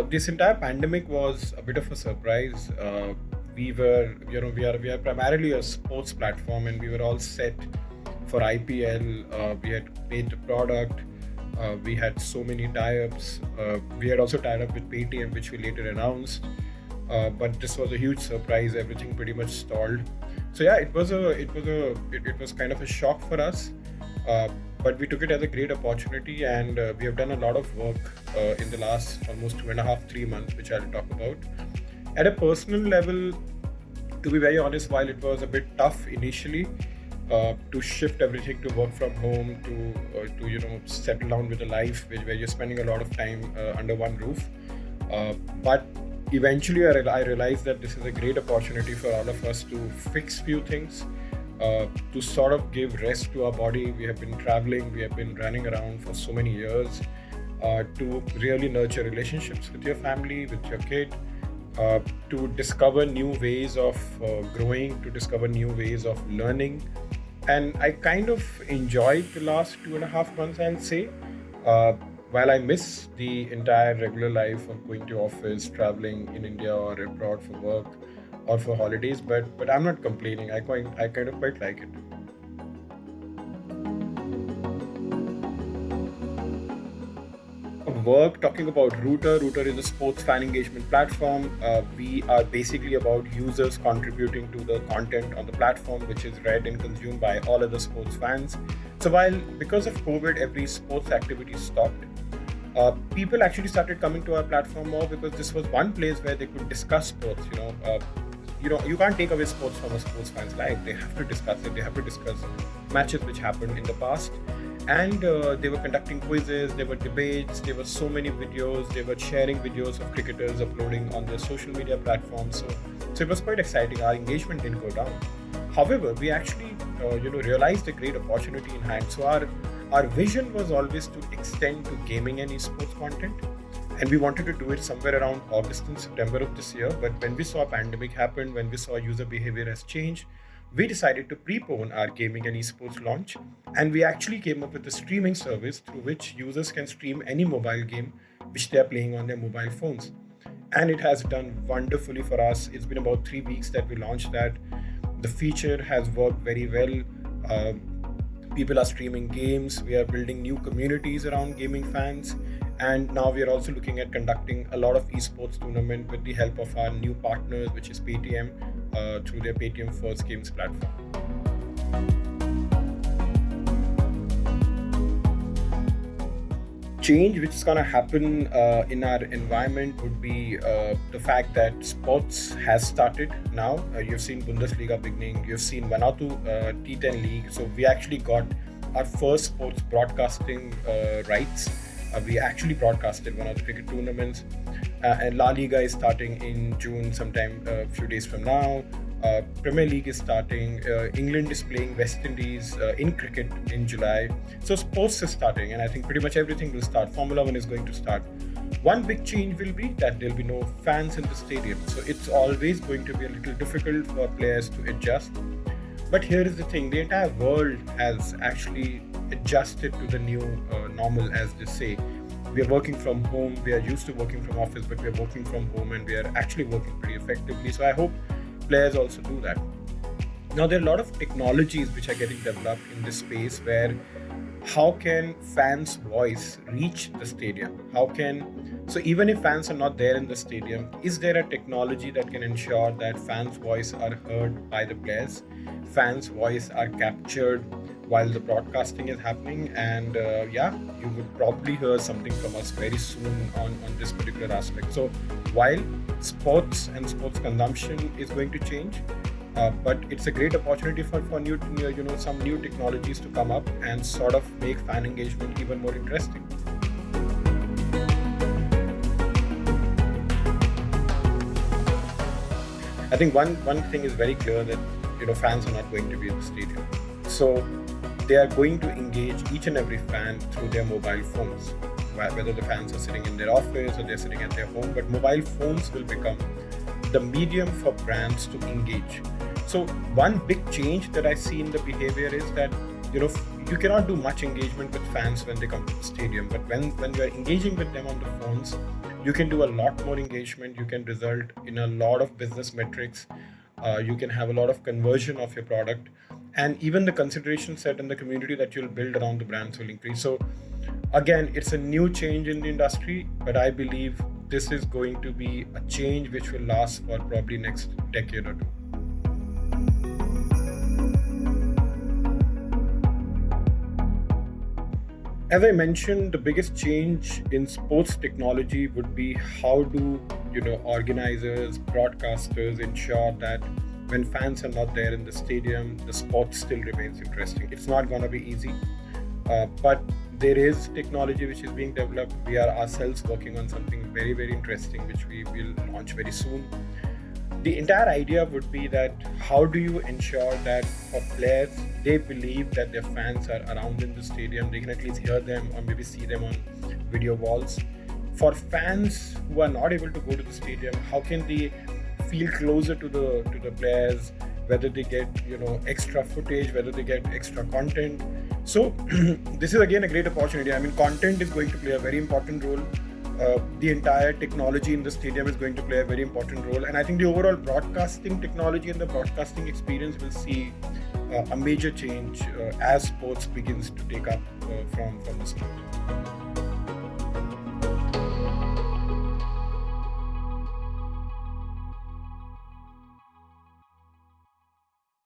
This entire pandemic was a bit of a surprise. We are primarily a sports platform, and we were all set for IPL. We had made the product. We had so many tie-ups. We had also tied up with Paytm, which we later announced. But this was a huge surprise. Everything pretty much stalled. So yeah, it was kind of a shock for us. Uh, but we took it as a great opportunity, and we have done a lot of work in the last almost 2.5, 3 months, which I'll talk about. At a personal level, to be very honest, while it was a bit tough initially to shift everything to work from home to settle down with a life where you're spending a lot of time under one roof, but eventually I realized that this is a great opportunity for all of us to fix few things, to sort of give rest to our body. We have been traveling, we have been running around for so many years, to really nurture relationships with your family, with your kid, to discover new ways of growing, to discover new ways of learning. And I kind of enjoyed the last 2.5 months, I'll say. Uh, while I miss the entire regular life of going to office, traveling in India or abroad for work or for holidays, but I'm not complaining. I kind of quite like it. Work talking about Router. Router is a sports fan engagement platform. We are basically about users contributing to the content on the platform, which is read and consumed by all other sports fans. So while because of COVID, every sports activity stopped, people actually started coming to our platform more because this was one place where they could discuss sports. You can't take away sports from a sports fan's life. They have to discuss it. They have to discuss matches which happened in the past, and they were conducting quizzes. There were debates. There were so many videos. They were sharing videos of cricketers uploading on their social media platforms. So it was quite exciting. Our engagement didn't go down. However, we actually realized a great opportunity in hand. So our vision was always to extend to gaming and esports content, and we wanted to do it somewhere around August and September of this year. But when we saw pandemic happen, when we saw user behavior has changed, we decided to prepone our gaming and esports launch, and we actually came up with a streaming service through which users can stream any mobile game which they are playing on their mobile phones. And it has done wonderfully for us. It's been about 3 weeks that we launched that. The feature has worked very well. Uh, People are streaming games. We are building new communities around gaming fans, and now we are also looking at conducting a lot of esports tournament with the help of our new partners, which is Paytm, through their Paytm First Games platform. Change which is going to happen in our environment would be the fact that sports has started now. You've seen Bundesliga beginning, you've seen Vanuatu T10 League. So we actually got our first sports broadcasting rights. We actually broadcasted one of the cricket tournaments, and La Liga is starting in June, sometime a few days from now. Premier League is starting. England is playing West Indies in cricket in July. So sports is starting, and I think pretty much everything will start. Formula One is going to start. One big change will be that there'll be no fans in the stadium. So it's always going to be a little difficult for players to adjust. But here is the thing: the entire world has actually adjusted to the new normal, as they say. We are working from home. We are used to working from office, but we are working from home, and we are actually working pretty effectively. So I hope players also do that. Now, there are a lot of technologies which are getting developed in this space where how can fans' voice reach the stadium? So even if fans are not there in the stadium, is there a technology that can ensure that fans' voice are heard by the players? Fans' voice are captured while the broadcasting is happening, and yeah, you would probably hear something from us very soon on this particular aspect. So while sports and sports consumption is going to change, but it's a great opportunity for some new technologies to come up and sort of make fan engagement even more interesting. I think one thing is very clear, that fans are not going to be in the stadium. So they are going to engage each and every fan through their mobile phones, whether the fans are sitting in their office or they're sitting at their home. But mobile phones will become the medium for brands to engage. So one big change that I see in the behavior is that you cannot do much engagement with fans when they come to the stadium, but when you're engaging with them on the phones, you can do a lot more engagement. You can result in a lot of business metrics. You can have a lot of conversion of your product, and even the consideration set and the community that you'll build around the brands will increase. So again, it's a new change in the industry, but I believe this is going to be a change which will last for probably next decade or two. As I mentioned, the biggest change in sports technology would be how do organizers, broadcasters ensure that when fans are not there in the stadium, the sport still remains interesting. It's not going to be easy, but there is technology which is being developed. We are ourselves working on something very, very interesting, which we will launch very soon. The entire idea would be that how do you ensure that for players, they believe that their fans are around in the stadium, they can at least hear them or maybe see them on video walls. For fans who are not able to go to the stadium, how can they feel closer to the players, whether they get extra footage, whether they get extra content. So this is again a great opportunity. I mean, content is going to play a very important role. The entire technology in the stadium is going to play a very important role, and I think the overall broadcasting technology and the broadcasting experience will see a major change as sports begins to take up from the sport.